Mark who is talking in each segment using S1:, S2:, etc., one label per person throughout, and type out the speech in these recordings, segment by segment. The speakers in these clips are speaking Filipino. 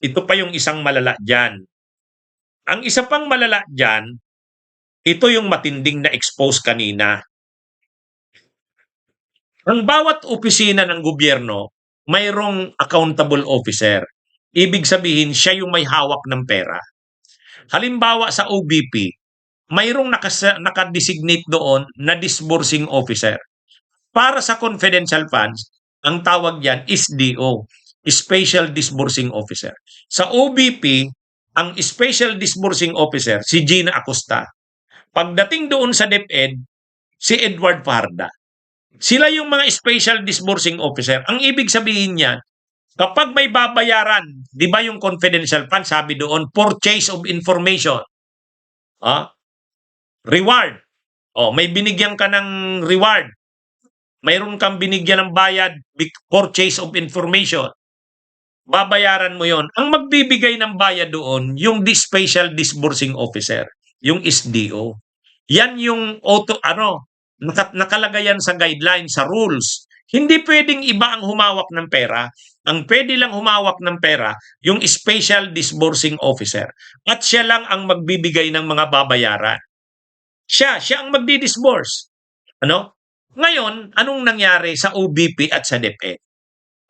S1: ito pa yung isang malala dyan. Ang isa pang malala dyan, ito yung matinding na expose kanina. Ang bawat opisina ng gobyerno, mayroong accountable officer. Ibig sabihin, siya yung may hawak ng pera. Halimbawa sa OBP, mayroong nakadesignate doon na disbursing officer. Para sa confidential funds, ang tawag yan is DO, Special Disbursing Officer. Sa OBP, ang Special Disbursing Officer, si Gina Acosta. Pagdating doon sa DepEd, si Edward Farda. Sila yung mga Special Disbursing Officer. Ang ibig sabihin niyan, kapag may babayaran, di ba yung confidential fund, sabi doon, purchase of information. Reward. May binigyan ka ng reward. Mayroon kang binigyan ng bayad, purchase of information. Babayaran mo yon. Ang magbibigay ng bayad doon, yung Special Disbursing Officer, yung SDO. Yan yung nakalagay yan sa guidelines, sa rules. Hindi pwedeng iba ang humawak ng pera. Ang pwede lang humawak ng pera, yung Special Disbursing Officer. At siya lang ang magbibigay ng mga babayaran. Siya ang magdi-disburse. Ngayon, anong nangyari sa OBP at sa DepEd?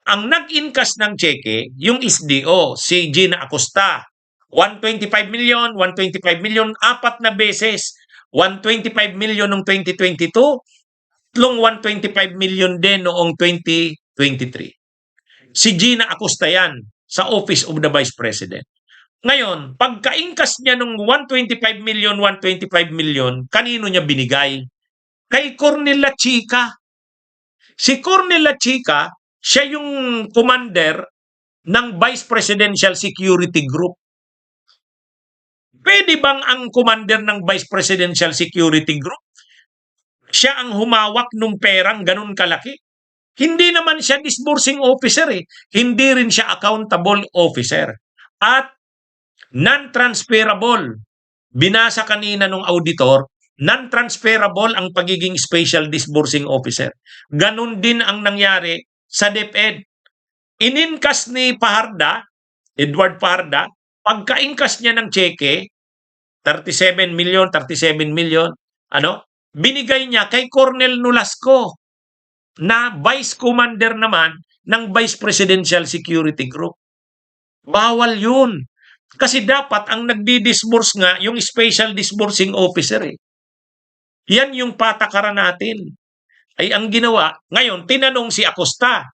S1: Ang nag-incas ng cheque, yung SDO, si Gina Acosta. 125 million, 125 million, 4 na beses. 125 million noong 2022, tlong 125 million din noong 2023. Si Gina Acosta yan sa Office of the Vice President. Ngayon, pagka-incas niya nung 125 million, 125 million, kanino niya binigay? Kay Cornel Lachica. Si Cornel Lachica, siya yung commander ng Vice Presidential Security Group. Pwede bang ang commander ng Vice Presidential Security Group, siya ang humawak ng perang ganun kalaki? Hindi naman siya disbursing officer eh. Hindi rin siya accountable officer. At non-transferable. Binasa kanina nung auditor, non-transferable ang pagiging special disbursing officer. Ganun din ang nangyari sa DepEd. Ininkas ni Paharda, Edward Paharda, pagka-inkas niya ng cheque, 37 million, binigay niya kay Cornel Nolasco na Vice Commander naman ng Vice Presidential Security Group. Bawal yun. Kasi dapat ang nagdi-disburse nga yung Special Disbursing Officer eh. Yan yung patakaran natin. Ay ang ginawa, ngayon tinanong si Acosta.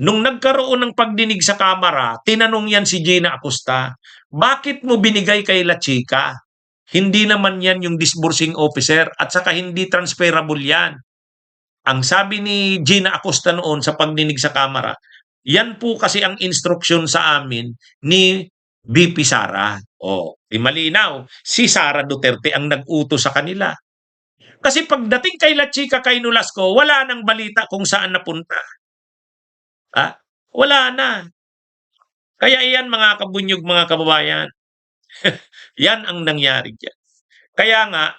S1: Nung nagkaroon ng pagdinig sa Kamara, tinanong yan si Gina Acosta, bakit mo binigay kay Lachica? Hindi naman yan yung disbursing officer at saka hindi transferable yan. Ang sabi ni Gina Acosta noon sa pagdinig sa Kamara, yan po kasi ang instruksyon sa amin ni VP Sara. Malinaw, si Sara Duterte ang nag-utos sa kanila. Kasi pagdating kay Lachica, kay Nolasco, wala nang balita kung saan napunta. Wala na. Kaya iyan mga kabunyog, mga kababayan. Yan ang nangyari dyan. Kaya nga,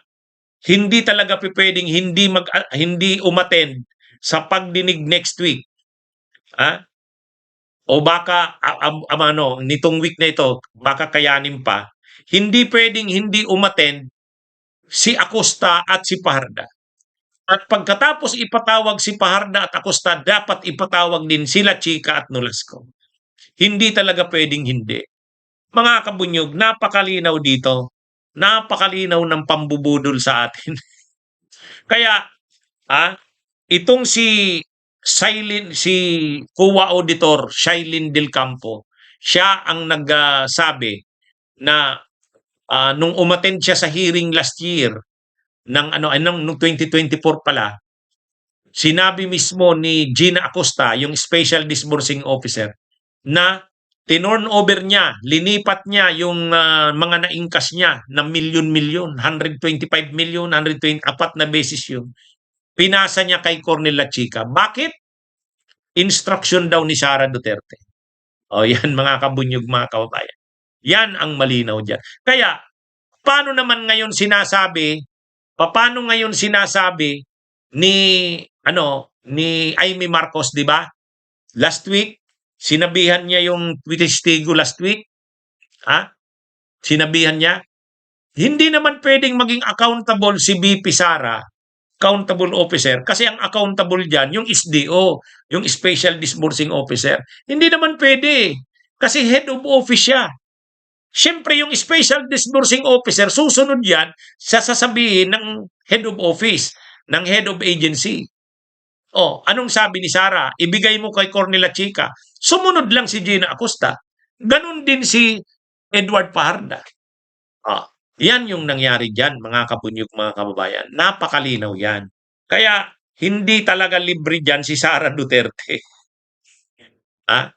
S1: hindi talaga pwedeng hindi umattend sa pagdinig next week. O baka nitong week na ito, baka kayanin pa. Hindi pwedeng hindi umattend si Acosta at si Paharda. At pagkatapos ipatawag si Paharda at Acosta, dapat ipatawag din sila Chika at Nolasco. Hindi talaga pwedeng hindi. Mga kabunyog, napakalinaw dito. Napakalinaw ng pambubudol sa atin. Kaya, itong si COA Auditor, Shailene Del Campo, siya ang nagsabi na nung umattend siya sa hearing last year, nung 2024 pala, sinabi mismo ni Gina Acosta, yung Special Disbursing Officer, na tinurn over niya, linipat niya yung mga naingkas niya na milyon-milyon, 125 million, 124 na beses yun. Pinasa niya kay Cornel Lachica. Bakit? Instruction daw ni Sara Duterte. Yan mga kabunyog, mga kababayan. Yan ang malinaw dyan. Kaya, paano ngayon sinasabi ni Amy Marcos, di ba? Last week, Sinabihan niya yung testigo last week, ha? Sinabihan niya. Hindi naman pwedeng maging accountable si VP Sara, accountable officer, kasi ang accountable diyan yung SDO, yung Special Disbursing Officer. Hindi naman pwede, kasi head of office siya. Siyempre yung Special Disbursing Officer, susunod yan sa sasabihin ng head of office, ng head of agency. Oh, anong sabi ni Sara? Ibigay mo kay Cornelia Chica. Sumunod lang si Gina Acosta. Ganon din si Edward Paharda. Ah, yan yung nangyari diyan, mga kabunyog, mga kababayan. Napakalinaw yan. Kaya hindi talaga libre diyan si Sara Duterte. Ha?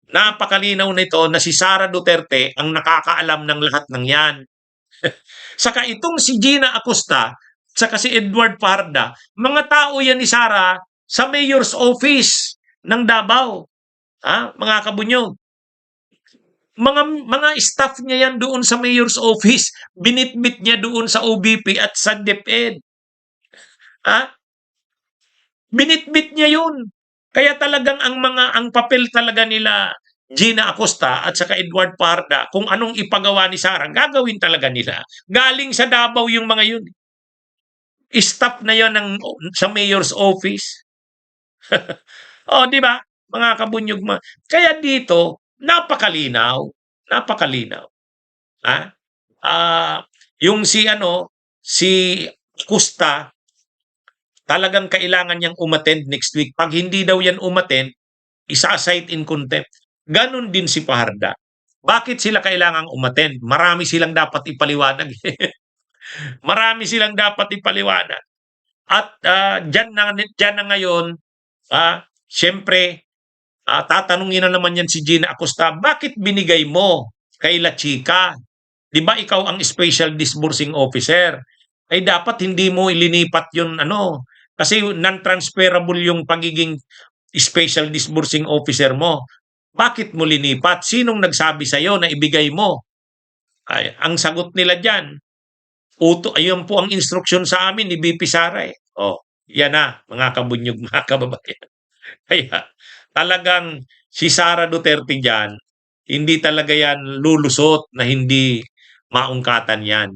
S1: Napakalinaw nito na si Sara Duterte ang nakakaalam ng lahat ng yan. Saka itong si Gina Acosta, saka si Edward Parda, mga tao yan ni Sara sa mayor's office ng Davao. Ha? Mga kabunyog. Mga staff niya yan doon sa mayor's office. Binitbit niya doon sa OBP at sa DepEd. Ha? Binitbit niya yun. Kaya talagang ang papel talaga nila Gina Acosta at saka Edward Parda, kung anong ipagawa ni Sara, gagawin talaga nila. Galing sa Davao yung mga yun. Staff na yon sa mayor's office. Oh, di ba? Mga kabunyog. Kaya dito, napakalinaw. Napakalinaw. Ha? Yung si Acosta, talagang kailangan niyang umattend next week. Pag hindi daw yan umattend, isa-cite in contempt. Ganon din si Paharda. Bakit sila kailangang umattend? Marami silang dapat ipaliwanag. Marami silang dapat ipaliwanag. At dyan na ngayon, siyempre, tatanungin na naman yan si Gina Acosta, bakit binigay mo kay La Chica? Di ba ikaw ang Special Disbursing Officer? Ay dapat hindi mo ilinipat yun, kasi non-transferable yung pagiging Special Disbursing Officer mo. Bakit mo linipat? Sinong nagsabi sa'yo na ibigay mo? Ay, ang sagot nila dyan, ayun po ang instruksyon sa amin ni BP Sara eh. Oh, yan na, mga kabunyog, mga kababayan. Kaya talagang si Sara Duterte dyan, hindi talaga yan lulusot na hindi maungkatan yan.